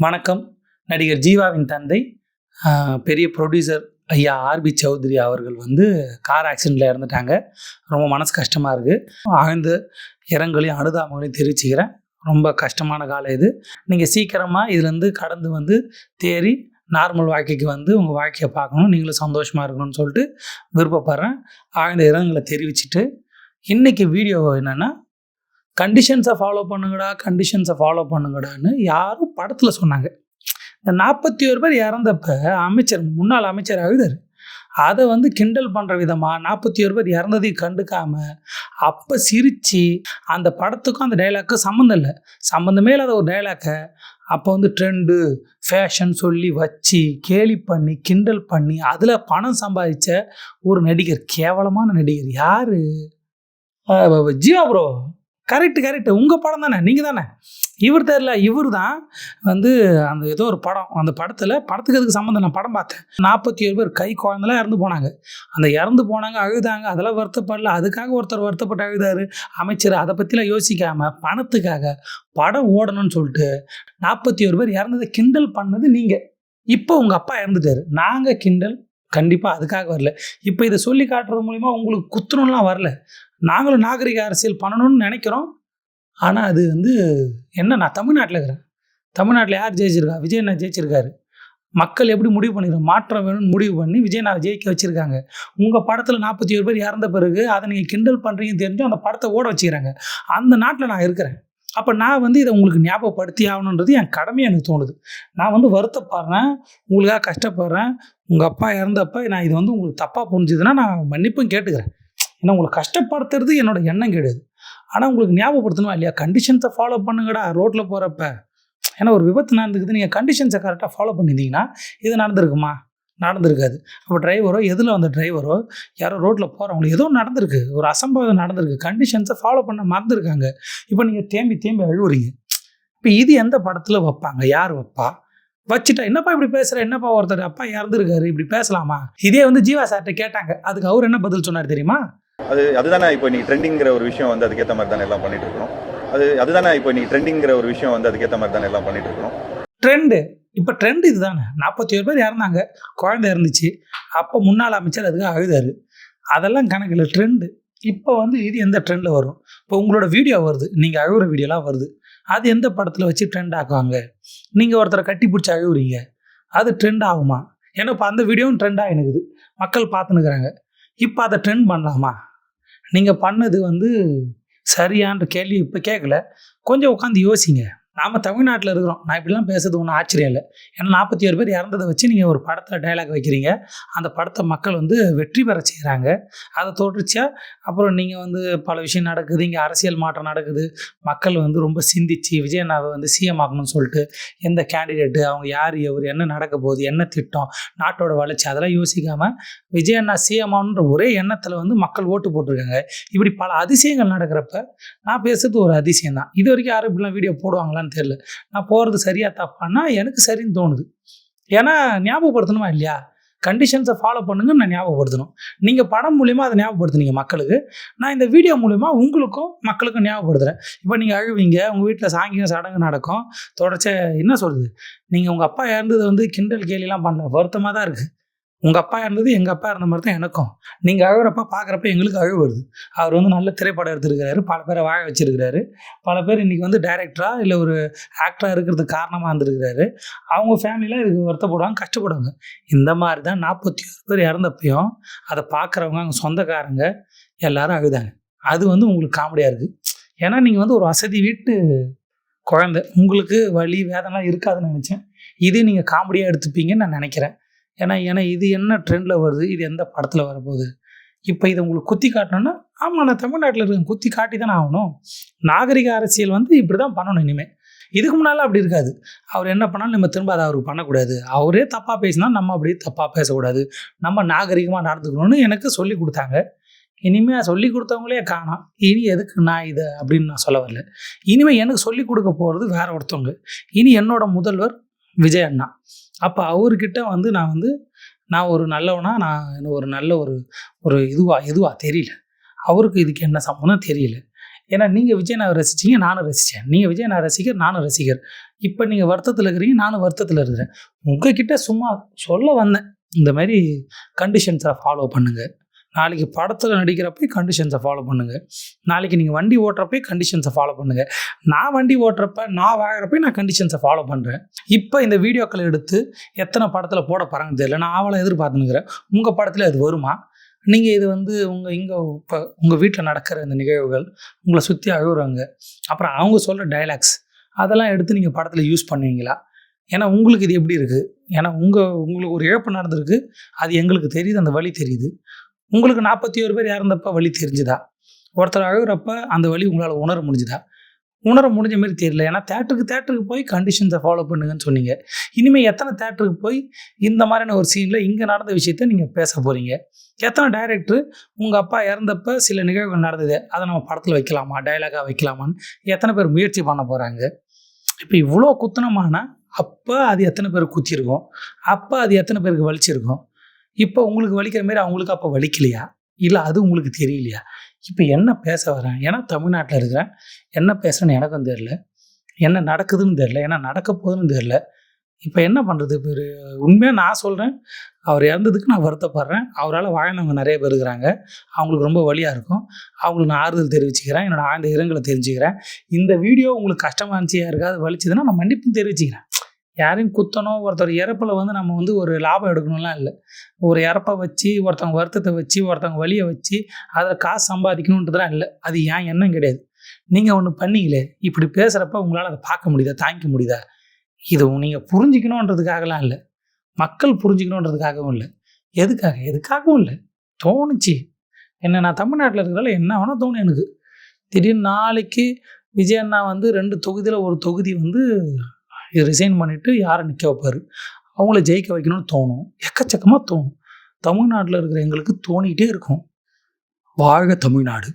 வணக்கம். நடிகர் ஜீவாவின் தந்தை பெரிய ப்ரொடியூசர் ஐயா ஆர்பி சௌத்ரி அவர்கள் கார் ஆக்சிடெண்ட்டில் இறந்துட்டாங்க. ரொம்ப மனசு கஷ்டமாக இருக்குது. ஆழ்ந்த இரங்கலையும் அனுதாபங்களையும் தெரிவிச்சுக்கிறேன். ரொம்ப கஷ்டமான காலம் இது. நீங்கள் சீக்கிரமாக இதுலேருந்து கடந்து தேறி நார்மல் வாழ்க்கைக்கு உங்கள் வாழ்க்கையை பார்க்கணும், நீங்களும் சந்தோஷமாக இருக்கணும்னு சொல்லிட்டு விருப்பப்படுறேன். ஆழ்ந்த இரங்கலை தெரிவிச்சுட்டு இன்றைக்கி வீடியோ என்னென்னா, கண்டிஷன்ஸை ஃபாலோ பண்ணுங்கடான்னு யாரும் படத்தில் சொன்னாங்க. இந்த 41 பேர் இறந்தப்ப முன்னாள் அமைச்சர் அழுதார். அதை கிண்டல் பண்ணுற விதமாக 41 பேர் இறந்ததையும் கண்டுக்காமல் அப்போ சிரித்து அந்த படத்துக்கும் அந்த டைலாக்கும் சம்மந்தமே இல்லாத ஒரு டைலாக்கை அப்போ ட்ரெண்டு ஃபேஷன் சொல்லி வச்சு கேலி பண்ணி கிண்டல் பண்ணி அதில் பணம் சம்பாதிச்ச ஒரு நடிகர், கேவலமான நடிகர் யார்? ஜீவா ப்ரோ. கரெக்டு உங்கள் படம் தானே, நீங்கள் தானே. இவர் தெரியல, இவர் தான் அந்த ஏதோ ஒரு படம், அந்த படத்துக்கு அதுக்கு சம்மந்தம். நான் படம் பார்த்தேன். 47 பேர் கை குழந்தெல்லாம் இறந்து போனாங்க. இறந்து போனாங்க, அழுதாங்க, அதெல்லாம் வருத்தப்படல. அதுக்காக ஒருத்தர் வருத்தப்பட்டு அழுதாரு அமைச்சர். அதை பற்றிலாம் யோசிக்காமல் பணத்துக்காக படம் ஓடணும்னு சொல்லிட்டு 41 பேர் இறந்ததை கிண்டல் பண்ணது நீங்கள். இப்போ உங்கள் அப்பா இறந்துட்டார். நாங்கள் கிண்டல் கண்டிப்பாக அதுக்காக வரல. இப்போ இதை சொல்லி காட்டுறது மூலிமா உங்களுக்கு குத்தணும்லாம் வரல. நாங்களும் நாகரிக அரசியல் பண்ணணும்னு நினைக்கிறோம். ஆனால் அது என்ன, நான் தமிழ்நாட்டில் இருக்கிறேன். தமிழ்நாட்டில் யார் ஜெயிச்சிருக்கா? விஜயண்ணா ஜெயிச்சிருக்காரு. மக்கள் எப்படி முடிவு பண்ணிக்கிறோம்? மாற்றம் வேணும்னு முடிவு பண்ணி விஜயண்ணாவை ஜெயிக்க வச்சுருக்காங்க. உங்கள் படத்தில் 41 பேர் இறந்த பிறகு அதை நீங்கள் கிண்டல் பண்ணுறீங்கன்னு தெரிஞ்சு அந்த படத்தை ஓட வச்சுக்கிறாங்க. அந்த நாட்டில் நான் இருக்கிறேன். அப்போ நான் இதை உங்களுக்கு ஞாபகப்படுத்தி ஆகணுன்றது என் கடமையாக எனக்கு தோணுது. நான் வருத்தப்படுறேன், உங்களுக்காக கஷ்டப்படுறேன். உங்கள் அப்பா இறந்தப்போ நான் இது உங்களுக்கு தப்பாக புரிஞ்சுதுன்னா நான் மன்னிப்பும் கேட்டுக்கிறேன். ஏன்னா உங்களை கஷ்டப்படுத்துறது என்னோட எண்ணம் கிடையாது. ஆனால் உங்களுக்கு ஞாபகப்படுத்தணும் இல்லையா, கண்டிஷன்ஸை ஃபாலோ பண்ணுங்கடா ரோட்டில் போகிறப்ப. ஏன்னா ஒரு விபத்து நடந்துக்குது, நீங்கள் கண்டிஷன்ஸை கரெக்டாக ஃபாலோ பண்ணியிருந்தீங்கன்னா இது நடந்திருக்குமா? நடந்திருக்காது. அப்போ டிரைவரோ, எதில் டிரைவரோ, யாரோ ரோட்டில் போகிறவங்களுக்கு ஏதோ நடந்திருக்கு, ஒரு அசம்பாவிதம் நடந்திருக்கு, கண்டிஷன்ஸை ஃபாலோ பண்ண மறந்துருக்காங்க. இப்போ நீங்கள் தேம்பி அழுவுறீங்க. இப்போ இது எந்த படத்தில் வைப்பாங்க? யார் வைப்பா? வச்சுட்டா என்னப்பா இப்படி பேசுகிற, என்னப்பா ஒருத்தர் அப்பா இறந்துருக்காரு, இப்படி பேசலாமா? இதே ஜீவா சார்கிட்ட கேட்டாங்க. அதுக்கு அவர் என்ன பதில் சொன்னார் தெரியுமா? அதுதானே இப்போ நீ ட்ரெண்டிங்கிற ஒரு விஷயம் அதுக்கேற்ற மாதிரி தானே எல்லாம் பண்ணிட்டு இருக்கணும். அதுதானே இப்போ நீ ட்ரெண்டிங்கிற ஒரு விஷயம் அதுக்கேற்ற மாதிரி தானே எல்லாம் பண்ணிட்டு இருக்கணும். இப்போ ட்ரெண்ட் இதுதானே. 41 பேர் இறந்தாங்க, குழந்தை இருந்துச்சு. அப்போ முன்னாள் அமைச்சர் அதுக்கு அழுதாரு. அதெல்லாம் கணக்கில் ட்ரெண்டு. இப்போ இது எந்த ட்ரெண்டில் வரும்? இப்போ உங்களோட வீடியோ வருது, நீங்கள் அழுகிற வீடியோலாம் வருது. அது எந்த படத்தில் வச்சு ட்ரெண்ட் ஆக்குவாங்க? நீங்கள் ஒருத்தரை கட்டி பிடிச்சி அழுகுறீங்க, அது ட்ரெண்ட் ஆகுமா? ஏன்னா இப்போ அந்த வீடியோவும் ட்ரெண்டாக எனக்குது, மக்கள் பார்த்துன்னுக்குறாங்க. இப்போ அதை ட்ரெண்ட் பண்ணலாமா? நீங்கள் பண்ணது சரியான்ற கேள்வி இப்போ கேட்கல. கொஞ்சம் உட்காந்து யோசிங்க. நாம் தமிழ்நாட்டில் இருக்கிறோம். நான் இப்படிலாம் பேசுறது ஒன்றும் ஆச்சரியம் இல்லை. ஏன்னா 41 பேர் இறந்ததை வச்சு நீங்கள் ஒரு படத்தில் டைலாக் வைக்கிறீங்க. அந்த படத்தை மக்கள் வெற்றி பெற செய்கிறாங்க. அதை தொடர்ச்சியாக அப்புறம் நீங்கள் பல விஷயம் நடக்குது, இங்கே அரசியல் மாற்றம் நடக்குது. மக்கள் ரொம்ப சிந்திச்சு விஜயண்ணாவை சிஎம் ஆகணும்னு சொல்லிட்டு எந்த கேண்டிடேட்டு, அவங்க யார், எவர், என்ன நடக்க போகுது, என்ன திட்டம், நாட்டோட வளர்ச்சி, அதெல்லாம் யோசிக்காமல் விஜயண்ணா சிஎம் ஆகணுன்ற ஒரே எண்ணத்தில் மக்கள் ஓட்டு போட்டிருக்காங்க. இப்படி பல அதிசயங்கள் நடக்கிறப்ப நான் பேசுறது ஒரு அதிசயம் தான். இது வரைக்கும் யாரும் இப்படிலாம் வீடியோ போடுவாங்களான்னு தெரியல. நான் போகிறது சரியா தப்பானா எனக்கு சரின்னு தோணுது. ஏன்னா ஞாபகப்படுத்தணுமா இல்லையா? கண்டிஷன்ஸை ஃபாலோ பண்ணுங்கன்னு நான் ஞாபகப்படுத்தணும். நீங்கள் படம் மூலிமா அதை ஞாபகப்படுத்துனீங்க மக்களுக்கு. நான் இந்த வீடியோ மூலிமா உங்களுக்கும் மக்களுக்கும் ஞாபகப்படுத்துகிறேன். இப்போ நீங்கள் அழுவீங்க, உங்கள் வீட்டில் சாங்கியம் சடங்கு நடக்கும். தொடர்ச்சியாக என்ன சொல்கிறது, நீங்கள் உங்கள் அப்பா இறந்தது கிண்டல் கேலிலாம் பண்ணல, வருத்தமாக தான் இருக்குது. உங்கள் அப்பா இருந்தது எங்கள் அப்பா இருந்த மாதிரி தான் எனக்கும். நீங்கள் அழுகிறப்ப பார்க்குறப்ப எங்களுக்கு அழுவு வருது. அவர் நல்ல திரைப்படம் எடுத்துருக்கிறாரு, பல பேரை வாழ வச்சுருக்கிறாரு. பல பேர் இன்றைக்கி டைரக்டராக இல்லை ஒரு ஆக்டராக இருக்கிறதுக்கு காரணமாக இருந்திருக்கிறாரு. அவங்க ஃபேமிலியில் இதுக்கு வருத்தப்படுவாங்க, கஷ்டப்படுவாங்க. இந்த மாதிரி தான் 41 பேர் இறந்தப்பையும் அதை பார்க்குறவங்க, அவங்க சொந்தக்காரங்க எல்லோரும் அழுதாங்க. அது உங்களுக்கு காமெடியாக இருக்குது. ஏன்னா நீங்கள் ஒரு வசதி வீட்டு குழந்தை, உங்களுக்கு வலி வேதனைலாம் இருக்காதுன்னு நினச்சேன். இதே நீங்கள் காமெடியாக எடுத்துப்பீங்கன்னு நான் நினைக்கிறேன். ஏன்னா இது என்ன ட்ரெண்டில் வருது, இது எந்த படத்தில் வரப்போகுது? இப்போ இதை உங்களுக்கு குத்தி காட்டணும்னா, ஆமாம் நான் தமிழ்நாட்டில் இருக்கேன், குத்தி காட்டி தானே ஆகணும். நாகரிக அரசியல் இப்படி தான் பண்ணணும் இனிமேல். இதுக்கு முன்னால் அப்படி இருக்காது. அவர் என்ன பண்ணாலும் நம்ம திரும்ப அதை அவருக்கு பண்ணக்கூடாது. அவரே தப்பாக பேசினா நம்ம அப்படியே தப்பாக பேசக்கூடாது, நம்ம நாகரிகமாக நடந்துக்கணும்னு எனக்கு சொல்லி கொடுத்தாங்க. இனிமேல் சொல்லி கொடுத்தவங்களே காணோம். இனி எதுக்கு நான் இதை அப்படின்னு நான் சொல்ல வரல. இனிமேல் எனக்கு சொல்லி கொடுக்க போகிறது வேற ஒருத்தவங்க. இனி என்னோட முதல்வர் விஜய் அண்ணா. அப்போ அவர்கிட்ட நான் ஒரு நல்லவனா, நான் ஒரு நல்ல ஒரு இதுவா தெரியல. அவருக்கு இதுக்கு என்ன சம்பந்தம் தெரியல. ஏன்னா நீங்கள் விஜய் நான் ரசிச்சிங்க, நானும் ரசித்தேன். நீங்கள் விஜய் நான் ரசிகர், நானும் ரசிகர். இப்போ நீங்கள் வருத்தத்தில் இருக்கிறீங்க, நானும் வருத்தத்தில் இருக்கிறேன். உங்ககிட்ட சும்மா சொல்ல வந்தேன். இந்த மாதிரி கண்டிஷன்ஸை ஃபாலோ பண்ணுங்கள். நாளைக்கு படத்தில் நடிக்கிறப்ப கண்டிஷன்ஸை ஃபாலோ பண்ணுங்கள். நாளைக்கு நீங்கள் வண்டி ஓட்டுறப்ப கண்டிஷன்ஸை ஃபாலோ பண்ணுங்கள். நான் வண்டி ஓட்டுறப்ப, நான் வாங்குறப்ப நான் கண்டிஷன்ஸை ஃபாலோ பண்ணுறேன். இப்போ இந்த வீடியோக்களை எடுத்து எத்தனை படத்தில் போட போகிறாங்கன்னு தெரியல. நான் அவளை எதிர்பார்த்துனுக்கிறேன். உங்கள் படத்தில் அது வருமா? நீங்கள் இது வந்து இப்போ உங்கள் வீட்டில் நடக்கிற இந்த நிகழ்வுகள், உங்களை சுற்றி அழுகுறாங்க, அப்புறம் அவங்க சொல்கிற டைலாக்ஸ், அதெல்லாம் எடுத்து நீங்கள் படத்தில் யூஸ் பண்ணுவீங்களா? ஏன்னா உங்களுக்கு இது எப்படி இருக்குது? ஏன்னா உங்களுக்கு ஒரு இழப்பு நடந்திருக்கு, அது எங்களுக்கு தெரியுது, அந்த வலி தெரியுது. உங்களுக்கு 41 பேர் இறந்தப்ப வலி தெரிஞ்சுதா? ஒருத்தர் அழுகுறப்ப அந்த வலி உங்களால் உணர முடிஞ்சுதா? உணர முடிஞ்ச மாதிரி தெரியல. ஏன்னா தேட்டருக்கு போய் கண்டிஷன்ஸை ஃபாலோ பண்ணுங்கன்னு சொன்னீங்க. இனிமேல் எத்தனை தேட்டருக்கு போய் இந்த மாதிரியான ஒரு சீனில் இங்கே நடந்த விஷயத்த நீங்கள் பேச போகிறீங்க? எத்தனை டைரக்டர் உங்கள் அப்பா இறந்தப்ப சில நிகழ்வுகள் நடந்தது, அதை நம்ம படத்தில் வைக்கலாமா, டைலாகாக வைக்கலாமான்னு எத்தனை பேர் முயற்சி பண்ண போகிறாங்க? இப்போ இவ்வளோ குத்தனமான அப்போ அது எத்தனை பேர் குத்திருக்கோம்? அப்போ அது எத்தனை பேருக்கு வலிச்சிருக்கும்? இப்போ உங்களுக்கு வலிக்கிற மாதிரி அவங்களுக்கு அப்போ வலிக்கலையா? இல்லை அது உங்களுக்கு தெரியலையா? இப்போ என்ன பேச வரேன்? ஏன்னா தமிழ்நாட்டில் இருக்கிறேன். என்ன பேசுகிறேன்னு எனக்கும் தெரில, என்ன நடக்குதுன்னு தெரில, என்ன நடக்க போகுதுன்னு தெரில. இப்போ என்ன பண்ணுறது? இப்போ உண்மையாக நான் சொல்கிறேன், அவர் இறந்ததுக்கு நான் வருத்தப்படுறேன். அவரால் வாழ்ந்தவங்க நிறைய பேர் இருக்கிறாங்க. அவங்களுக்கு ரொம்ப வலியாக இருக்கும். அவங்களுக்கு நான் ஆறுதல் தெரிவிச்சுக்கிறேன். என்னோட ஆழ்ந்த இரங்கலை தெரிஞ்சுக்கிறேன். இந்த வீடியோ உங்களுக்கு கஷ்டமாக இருந்துச்சு, யாருக்காவது வலிச்சதுன்னா நான் மன்னிப்பும் தெரிவிச்சுக்கிறேன். யாரையும் குத்தணும், ஒருத்தர் இறப்பில் வந்து நம்ம வந்து ஒரு லாபம் எடுக்கணும்லாம் இல்லை. ஒரு இறப்பை வச்சு, ஒருத்தவங்க வருத்தத்தை வச்சு, ஒருத்தவங்க வலியை வச்சு அதில் காசு சம்பாதிக்கணுன்றதுலாம் இல்லை. அது ஏன் எண்ணம் கிடையாது. நீங்கள் ஒன்று பண்ணீங்களே, இப்படி பேசுகிறப்ப உங்களால் அதை பார்க்க முடியுதா, தாங்கிக்க முடியுதா? இது நீங்கள் புரிஞ்சிக்கணுன்றதுக்காகலாம் இல்லை, மக்கள் புரிஞ்சிக்கணுன்றதுக்காகவும் இல்லை, எதுக்காகவும் இல்லை, தோணுச்சு. என்ன நான் தமிழ்நாட்டில் இருக்கிறதால என்ன வேணால் தோணும் எனக்கு. திடீர்னு நாளைக்கு விஜய் அண்ணா வந்து 2 தொகுதியில் ஒரு தொகுதி வந்து ரிசைன் பண்ணிவிட்டு யாரை நிற்க வைப்பார், அவங்கள ஜெயிக்க வைக்கணும்னு தோணும். எக்கச்சக்கமாக தோணும். தமிழ்நாட்டில் இருக்கிற எங்களுக்கு தோணிக்கிட்டே இருக்கும். வாழ்க தமிழ்நாடு.